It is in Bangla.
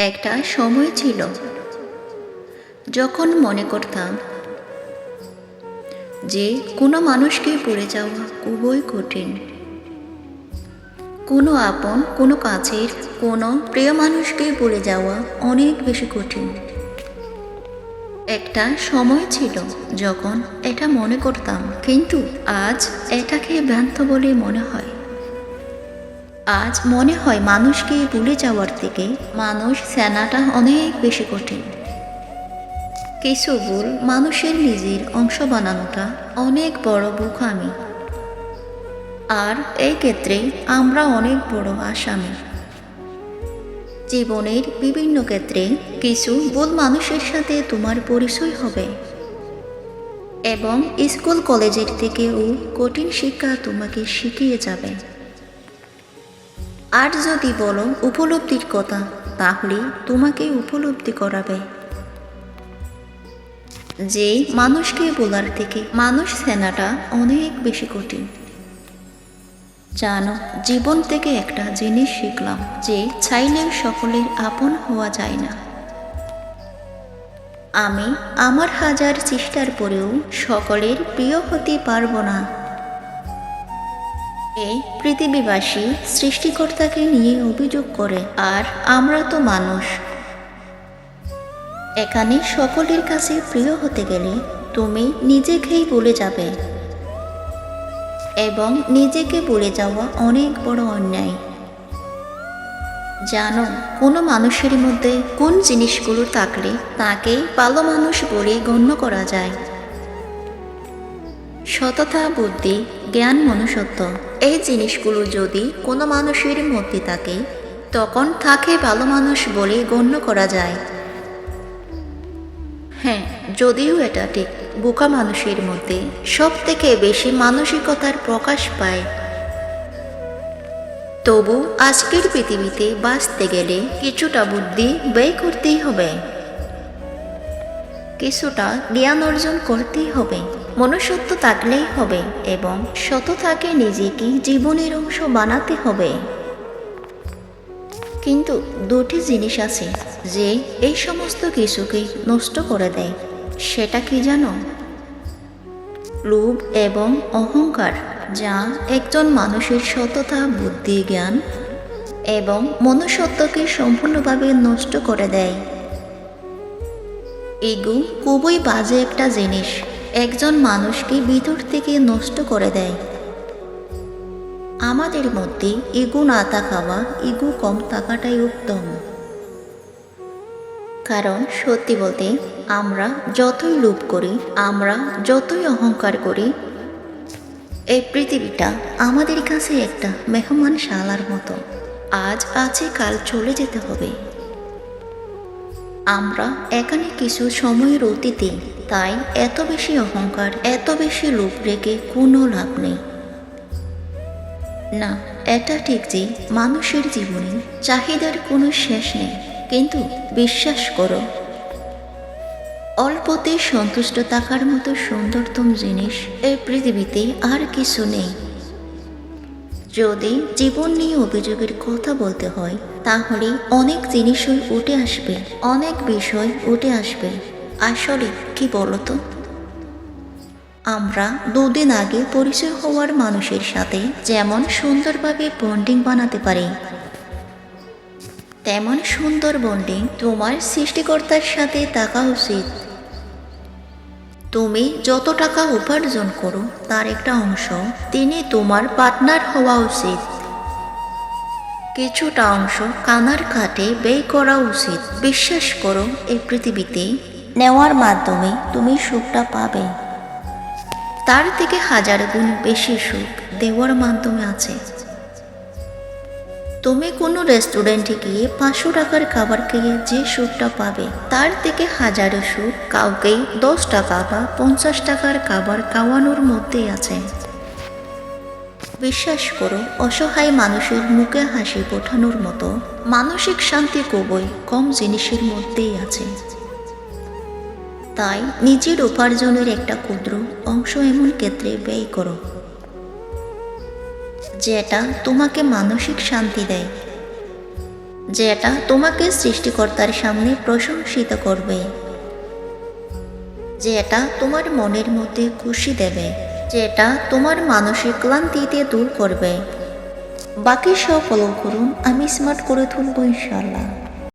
একটা সময় ছিল যখন মনে করতাম যে কোনো মানুষকে পড়ে যাওয়া খুবই কঠিন। কোনো আপন, কোনো কাছের, কোনো প্রিয় মানুষকে ভুলে যাওয়া অনেক বেশি কঠিন। একটা সময় ছিল যখন এটা মনে করতাম, কিন্তু আজ এটাকে ভ্রান্ত বলে মনে হয়। আজ মনে হয় মানুষকে ভুলে যাওয়ার থেকে মানুষ চেনাটা অনেক বেশি কঠিন। কিছু ভুল মানুষের নিজের অংশ বানানোটা অনেক বড় বোকামি, আর এই ক্ষেত্রে আমরা অনেক বড় আসামি। জীবনের বিভিন্ন ক্ষেত্রে কিছু ভুল মানুষের সাথে তোমার পরিচয় হবে, এবং স্কুল কলেজের থেকেও কঠিন শিক্ষা তোমাকে শিখিয়ে যাবে। আর যদি বলো উপলব্ধির কথা, তাহলে তোমাকে উপলব্ধি করাবে যে মানুষকে বলার থেকে মানুষ চেনাটা অনেক বেশি কঠিন। জানো, জীবন থেকে একটা জিনিস শিখলাম, যে চাইলেও সকলের আপন হওয়া যায় না। আমি আমার হাজার চেষ্টার পরেও সকলের প্রিয় হতে পারবো না। এই পৃথিবীবাসী সৃষ্টিকর্তাকে নিয়ে অভিযোগ করে, আর আমরা তো মানুষ। এখানে সকলের কাছে প্রিয় হতে গেলে তুমি নিজেকেই ভুলে যাবে, এবং নিজেকে ভুলে যাওয়া অনেক বড় অন্যায়। জানো, কোনো মানুষের মধ্যে কোন জিনিসগুলো থাকলে তাকে ভালো মানুষ বলে গণ্য করা যায়? সততা, বুদ্ধি, জ্ঞান, মনুষ্যত্ব, এই জিনিসগুলো যদি কোনো মানুষের মধ্যে থাকে, তখন তাকে ভালো মানুষ বলে গণ্য করা যায়। হ্যাঁ, যদিও এটা ঠিক, বোকা মানুষের মধ্যে সব থেকে বেশি মানসিকতার প্রকাশ পায়। তবু আজকের পৃথিবীতে বাঁচতে গেলে কিছুটা বুদ্ধি ব্যয় করতেই হবে, কিছুটা জ্ঞান অর্জন করতেই হবে, মনুষ্যত্ব থাকলেই হবে, এবং সততাকে নিজেকে জীবনের অংশ বানাতে হবে। কিন্তু দুটি জিনিস আছে যে এই সমস্ত কিছুকে নষ্ট করে দেয়। সেটা কি জানো? লোভ এবং অহংকার, যা একজন মানুষের সততা, বুদ্ধি, জ্ঞান এবং মনুষ্যত্বকে সম্পূর্ণভাবে নষ্ট করে দেয়। ইগো খুবই বাজে একটা জিনিস, একজন মানুষকে ভিতর থেকে নষ্ট করে দেয়। আমাদের মধ্যে ইগো না থাকা, ইগো কম থাকাটাই উত্তম। কারণ সত্যি বলতে, আমরা যতই লোভ করি, আমরা যতই অহংকার করি, এই পৃথিবীটা আমাদের কাছে একটা মেহমানশালার মতো। আজ আছে, কাল চলে যেতে হবে। আমরা এখানে কিছু সময়ের অতীতে, তাই এত বেশি অহংকার, এত বেশি লোভ রেখে কোনো লাভ নেই। না, এটা ঠিক যে মানুষের জীবনে চাহিদার কোনো শেষ নেই, কিন্তু বিশ্বাস করো, অল্পতে সন্তুষ্ট থাকার মতো সুন্দরতম জিনিস এই পৃথিবীতে আর কিছু নেই। যদি জীবন নিয়ে অভিযোগের কথা বলতে হয়, তাহলে অনেক জিনিসই উঠে আসবে, অনেক বিষয় উঠে আসবে। আসলে কি বলতো, আমরা দুদিন আগে পরিচয় হওয়ার মানুষের সাথে যেমন সুন্দরভাবে বন্ডিং বানাতে পারি, তেমন সুন্দর বন্ডিং তোমার সৃষ্টিকর্তার সাথে থাকা উচিত। তুমি যত টাকা উপার্জন করো, তার একটা অংশ তিনি তোমার পার্টনার হওয়া উচিত। কিছুটা অংশ কানার খাটে ব্যয় করা উচিত। বিশ্বাস করো, এই পৃথিবীতে নেওয়ার মাধ্যমে তুমি সুখটা পাবে, তার থেকে হাজার গুণ বেশি সুখ দেওয়ার মাধ্যমে আছে। তুমি কোনো রেস্টুরেন্টে গিয়ে 500 টাকার খাবার খেয়ে যে সুখটা পাবে, তার থেকে হাজারো সুখ কাউকে 10 টাকা বা 50 টাকার খাবার খাওয়ানোর মধ্যেই আছে। বিশ্বাস করো, অসহায় মানুষের মুখে হাসি ফোটানোর মতো মানসিক শান্তি খুবই কম জিনিসের মধ্যেই আছে। তাই নিজের উপার্জনের একটা ক্ষুদ্র অংশ এমন ক্ষেত্রে ব্যয় করো, যেটা তোমাকে মানসিক শান্তি দেয়। যেটা তোমাকে সৃষ্টিকর্তার সামনে প্রশংসিত করবে, যেটা তোমার মনের মধ্যে খুশি দেবে, যেটা তোমার মানসিক ক্লান্তিতে দূর করবে। বাকি সব ফলো করুন, আমি স্মার্ট করে তুলব ইনশাআল্লাহ।